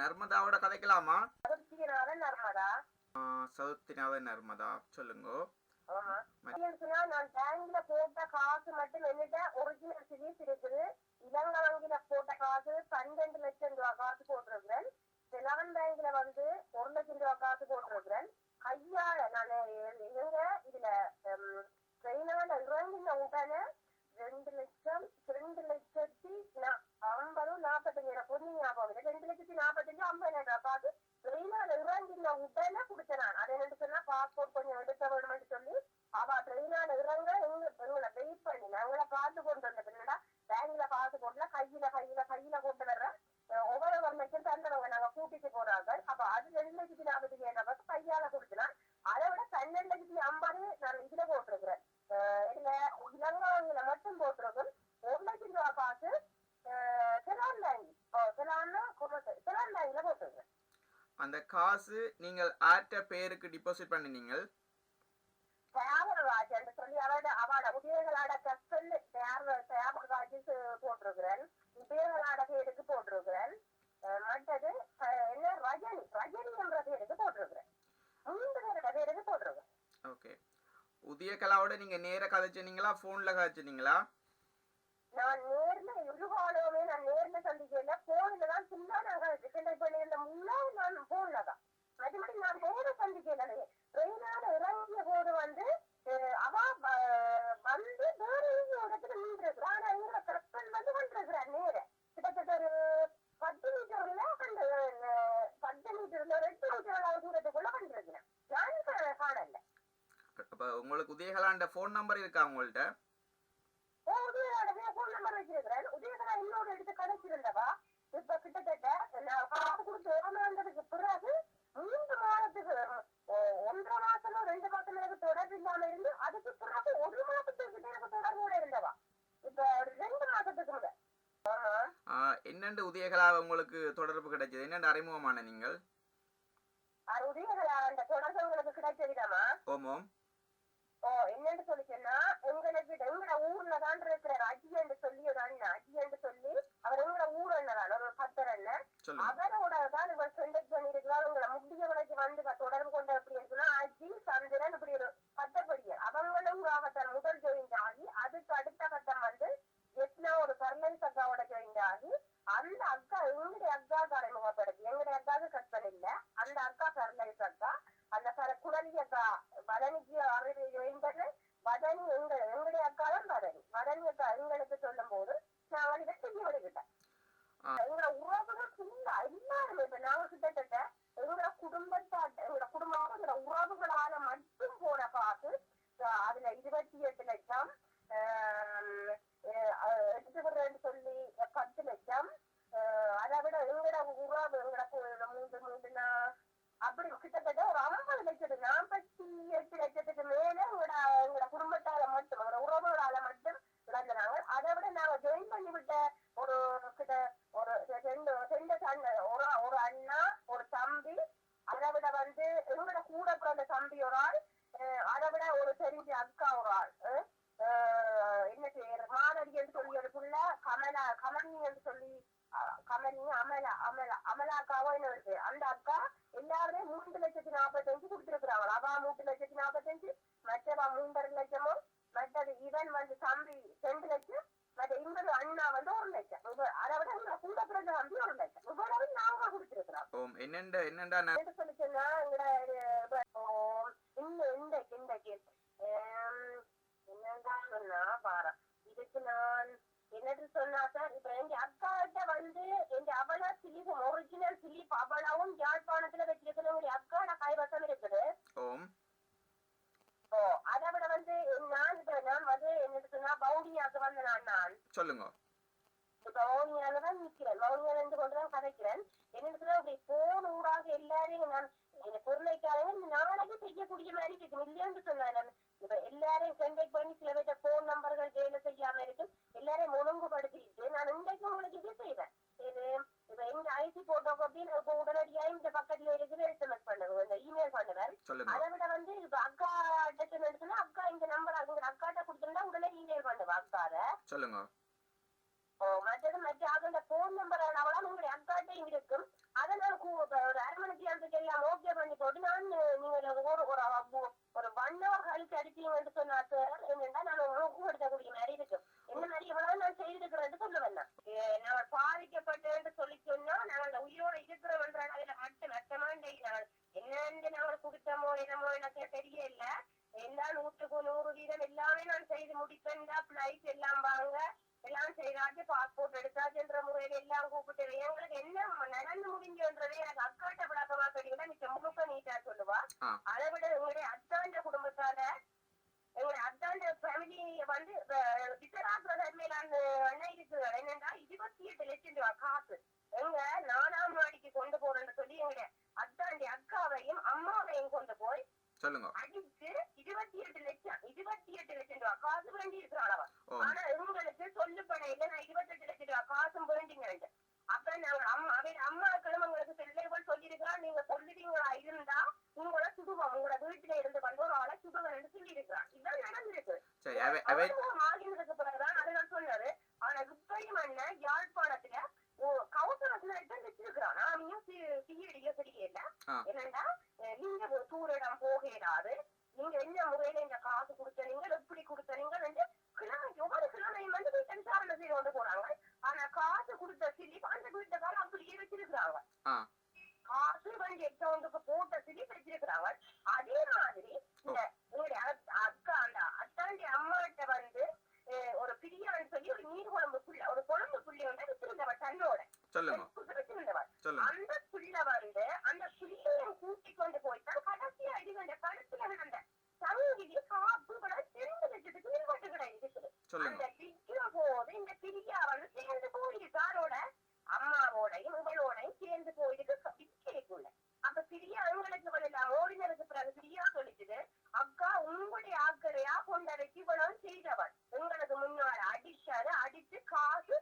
நர்மதாவோட கதைக்கலாமா? நர்மதா. சதுர்த்தினாவே நர்மதா, சொல்லுங்க. நான் பேங்க்ல போட்ட காசு மட்டும் என்னட்ட ஒரிஜினல் சிலிப் இருக்குது. இலங்கை வங்கியில போட்ட காசு 12 லட்சம் ரூபாய் காசு போட்டிருக்கிறேன். செலவன் பேங்க்ல வந்து 1 லட்சம் ரூபாய் காசு போட்டிருக்கிறேன். கையால நான் எங்க இதுல ட்ரெயினால இறங்கின உடனே 2,50,40 பொண்ணு ஞாபகம் 2,45,50,000 காசு ட்ரெயினால இறங்கின உடனே கொடுத்தேன். நான் அதை என்ன சொன்னா பாஸ்போர்ட் கொஞ்சம் எடுக்க வேணும்னு சொல்லி அவ ட்ரெயினால இறங்க எங்களை வெயிட் பண்ணி நாங்கள பார்த்து கொண்டு வந்த பின்னடா பேங்க்ல காசு போட்டுல கையில கொண்டு வர்ற ஒவ்வொரு லட்சம் தந்தவங்க நாங்க கூட்டிட்டு போறாங்க. அப்ப அது 2,40,000 கையால கொடுத்தனா. அதை விட 12,50,000 நான் இதுல போட்டிருக்கிறேன். இதுல இலங்கையில மட்டும் போட்டிருக்கோம். 1 லட்சம் ரூபாய் காசு செலான் பேங்க்ல போட்டிருக்கிறேன். அந்த காசு நீங்கள் ஆட்ட பேருக்கு டிபாசிட் பண்ணினீங்க? சொல்லி அவட உதயகளாட கஸ்டல் போட்டிருக்கிறேன். உதயகளாட பேருக்கு போட்டிருக்கிறேன். மற்றது என்ன ரஜினி என்ற பேருக்கு போட்டிருக்கிறேன். 3 பேருக்கு போட்டிருக்கிறேன். ஓகே. உதயகலாவோட நீங்க நேர கதைச்சினீங்களா போன்ல கதைச்சினீங்களா? நான் நேர்ல இருகாலமே நான் நேர்ல சந்திக்கல. போன்ல தான் சும்மா நாங்க பண்ணியிருந்த முன்னாள் நான் போன்ல தான். மறுபடி நான் நேர சந்திக்கல. ட்ரெயினால இறங்கிய போது வந்து அவ வந்து வேற இடத்துல நின்றுருக்குறா. ஆனா எங்க கற்பன் வந்து கொண்டிருக்கிறார் நேர கிட்டத்தட்ட ஒரு 10 மீட்டர்ல 10 மீட்டர்ல 2 மீட்டர் தூரத்துக்குள்ள கொண்டிருக்கிறேன். நான் காணல. அப்ப உங்களுக்கு உதயகலாண்ட போன் நம்பர் இருக்கா உங்கள்ட்ட? உதயகலாட போன் நம்பர் வச்சிருக்கிறேன். உதயகலா இன்னொரு எடுத்து கிடைச்சிருந்தவா. இப்ப கிட்டத்தட்ட நான் காசு கொடுத்து ஏமாந்ததுக்கு பிறகு 3 மாதத்துக்கு 1.5 மாசமோ 2 மாசம் எனக்கு தொடர்பு இல்லாம இருந்து அதுக்கு பிறகு 1 மாசத்துக்கு எனக்கு தொடர்போட இருந்தவா. இப்ப 2 மாசத்துக்கு முத என்னண்டு உதயகலா உங்களுக்கு தொடர்பு கிடைச்சது? என்னண்டு அறிமுகமான நீங்கள்? உதயகலா அந்த தொடர்பு உங்களுக்கு கிடைச்சதுதாமா? ஓமோம். என்னன்னு சொல்லிச்சேன்னா எங்களுக்கு எங்கட ஊர்ல தான் இருக்கிற அஜின்னு சொல்லி ஒரு அண்ணன் அஜின்னு சொல்லி அவர் எங்கட ஊர் அண்ணன் ஒரு 10 அண்ணன் அவரோட தான் இவர் சென்டெக்ட் பண்ணிருக்கிறார். உங்களை முடியவளைக்கு வந்து தொடர்பு கொண்ட அப்படின்னு சொன்னா அஜி சந்திரன் இப்படி ஒரு 10 படியர் அவங்களும் முதல் ஜாயின் ஆகி அதுக்கு அடுத்த கட்டம் வந்து எட்னா ஒரு கர்னல் அக்காவோட ஜாயின் ஆகி அந்த அக்கா எங்களுடைய அக்காவுக்கு அறிமுகப்படுத்தி எங்களுடைய அக்காவுக்கு கற்பனை இல்ல அந்த அக்கா கர்னல் அக்கா அந்த குடலி அக்கா பதனிக்கு அறிவு பதனி எங்களுடைய அக்கா தான் பதனி அக்கா எங்களுக்கு சொல்லும் போது நான் இதை செய்ய வருகிட்டேன். எங்களோட உறவுகள் ஃபுல்லா எல்லாருமே இப்ப நாங்க கிட்டத்தட்ட எங்களோட எங்களோட குடும்பம் உறவுகளால மட்டும் போன காசு அதுல 28 லட்சம் எடுத்துக்கிறேன்னு சொல்லி 10 லட்சம் அதை விட எங்களோட உறவு எங்களோட 3 அப்படி கிட்டத்தட்ட ஒரு 50 லட்சத்துக்கு 48 லட்சத்துக்கு மேல எங்களோட குடும்பத்தால மட்டும் எங்களோட உறவுகளால மட்டும் இழந்தாங்க. அதை விட நாங்க ஜாயின் பண்ணி விட்ட ஒரு ஒரு அண்ணா ஒரு தம்பி அதை விட வந்து எங்களோட கூட பிறந்த தம்பி ஒரு ஆள் அதை விட ஒரு தெரிஞ்ச அக்கா ஒரு ஆள் என்ன பேர் மாணவி என்று சொல்லி அதுக்குள்ள கமனி என்று சொல்லி அமலாக்காவோ என்ன இருக்கு அந்த அக்கா எல்லாருமே 3,40,000 கொடுத்திருக்கிறாங்க. அவா 3,40,000 மற்றவா 3.5 லட்சமும் மற்றது இவன் வந்து தம்பி 2 லட்சம் மற்ற இன்னொரு அண்ணா வந்து 1 லட்சம். அதை விட கூட பிறந்த தம்பி 1 லட்சம் இவ்வளவு நாங்க கொடுத்திருக்கிறோம். என்னண்டா சொல்லிச்சுன்னா இன்றைக்கு என்னதான் சொன்னா பாரு இதுக்கு நான் என்னது சொன்னா சார் இப்ப எங்க அக்காட்ட வந்து எங்க அவளா சிலிப் ஒரிஜினல் சிலிப் அவளாவும் யாழ்ப்பாணத்துல வச்சிருக்கிற அக்காட கைவசம் இருக்குது. அதை விட வந்து நான் வந்து என்னது சொன்னா பவுனியாக்கு வந்து நான் சொல்லுங்க. பவுனியாலதான் நிக்கிறேன். பவுனியால இருந்து கொண்டுதான் கதைக்கிறேன். என்னது சொன்னா இப்படி போன் ஊடாக எல்லாரையும் நான் பொருளைக்காக நாளைக்கு செய்யக்கூடிய மாதிரி இருக்கு இல்லையான்னு சொன்னேன். இப்ப எல்லாரையும் கண்டக்ட் பண்ணி சில பேர் போன் நம்பர்கள் வேலை செய்யாம இருக்கு எல்லாரையும் ஒழுங்குபடுத்திட்டு நான் இன்றைக்கு உங்களுக்கு இது செய்வேன். இது இப்ப எங்க ஐடி போட்டோ அப்படின்னு இப்ப உடனடியாக இந்த பக்கத்துல இருக்குது எஸ்எம்எஸ் பண்ணுவேன் இந்த இமெயில் பண்ணுவேன். அதை விட வந்து இப்ப அக்கா எடுத்துன்னா அக்கா இந்த நம்பர் அக்காட்ட கொடுத்துருந்தா உடனே இமெயில் பண்ணுவேன் அக்காத சொல்லுங்க. மற்றது மற்ற அதோட போன் நம்பர் அவளால் உங்களுடைய அக்காட்டையும் இருக்கும். அதை நான் போட்டு நான் நீங்க ஒரு 1 hour கழிச்சு அடிப்பீங்கன்னு சொன்னா சார் என்னன்னா நான் உங்களுக்கு எடுத்தக்கூடிய மாதிரி இருக்கும். என்ன மாதிரி எவ்வளவு நான் செய்திருக்கிறேன்னு சொல்ல வேண்டாம். நாங்கள் பாதிக்கப்பட்டேன்னு சொல்லி சொன்னா நாங்கள் உயிரோட இருக்கிறோம்ன்ற அளவில் மட்டும் நஷ்டமாண்டே நாங்கள் என்னென்று நாங்கள் குடித்தமோ என்னமோ எனக்கு தெரியல. எல்லாம் 100% எல்லாமே நான் செய்து முடிப்பேன். பிளைட் எல்லாம் வாங்க எல்லாம் செய்தாச்சு, பாஸ்போர்ட் எடுத்தாச்சுன்ற முறையில எல்லாம் கூப்பிட்டு எங்களுக்கு என்ன நடந்து முடிஞ்சுன்றதே எனக்கு அக்காட்ட விளக்கமா தெரியுதா மிச்ச முழுக்க நீட்டா சொல்லுவா. அதை விட எங்களுடைய அத்தாண்ட குடும்பத்தால எங்களுடைய அத்தாண்ட ஃபேமிலி வந்து விசராசிரமையிலான அண்ணன் இருக்குது. என்னன்னா 28 லட்சம் ரூபாய் காசு எங்க 4ஆம் மாடிக்கு கொண்டு போறேன்னு சொல்லி எங்களுடைய அத்தாண்டி அக்காவையும் அம்மாவையும் கொண்டு போய் அடிச்சு 28 லட்சம் ரூபாய் காசு வேண்டி இருக்கிறாளவா. ஆனா இவங்களுக்கு சொல்லுப்படையில நான் 28 லட்சம் ரூபாய் காசும் வேண்டிங்க. அப்ப நாங்க அம்மாக்களும் உங்களுக்கு செல்லைகள் சொல்லியிருக்கிறா, நீங்க சொல்லுவீங்களா இருந்தா உங்களோட சுடுவோம், உங்களோட வீட்டுல இருந்து வந்து ஒரு ஆளை சுடுவேன் சொல்லி இருக்கிறான். இதுதான் நடந்திருக்கு. ஆகினதுக்கு பிறகுதான் அதுதான் சொன்னாரு. ஆனா இப்பயும் என்ன யாழ்ப்பாணத்துல கவுசரத்துல வச்சிருக்கிறான். நாமையும் சிஐடியோ தெரியல. என்னன்னா நீங்க ஒரு தூரிடம் போகிறாரு, நீங்க என்ன முறையில இந்த காசு கொடுத்தனீங்க, எப்படி கொடுத்தனீங்க கிழமை ஒவ்வொரு கிழமையும் வந்து வீட்டை விசாரணை செய்து கொண்டு போறாங்க. ஆனா காசு கொடுத்த சிலிப் அந்த வீட்டுக்காரன் அப்படியே வச்சிருக்கிறாங்க. காசு வந்து அக்கௌண்ட்டுக்கு போட்ட சிலிப் வச்சிருக்கிறாங்க. அதே மாதிரி இந்த அக்கா அந்த அத்தாண்டி அம்மாட்ட வந்து ஒரு பிரியான்னு சொல்லி ஒரு நீர் குழம்பு புள்ள ஒரு குழம்பு புள்ளி வந்து வச்சிருந்தவன் தன்னோட வச்சிருந்தவன். அந்த புள்ள வந்து அந்த புள்ளையும் கூட்டி கொண்டு போயிட்டான். கடைசியா அடிவந்த கழுத்துல விழுந்த சங்கிலி காப்பு கூட 2 லட்சத்துக்கு மேற்பட்டு இருக்குது. அந்த விற்கும் போது இந்த பிரியா வந்து சேர்ந்து போயிருக்காரோட அம்மாவோடையும் இவளோடையும் சேர்ந்து போயிருக்கு விற்கக்குள்ள. அப்ப பிரியா அவங்களுக்கு பதிலாக ஓடினருக்கு பிறகு பிரியா சொல்லிச்சுது, அக்கா உங்களுடைய ஆக்கரையா கொண்ட வச்சு இவ்வளவு செய்தவன் உங்களுக்கு முன்னால அடிச்சாரு, அடிச்சு காசு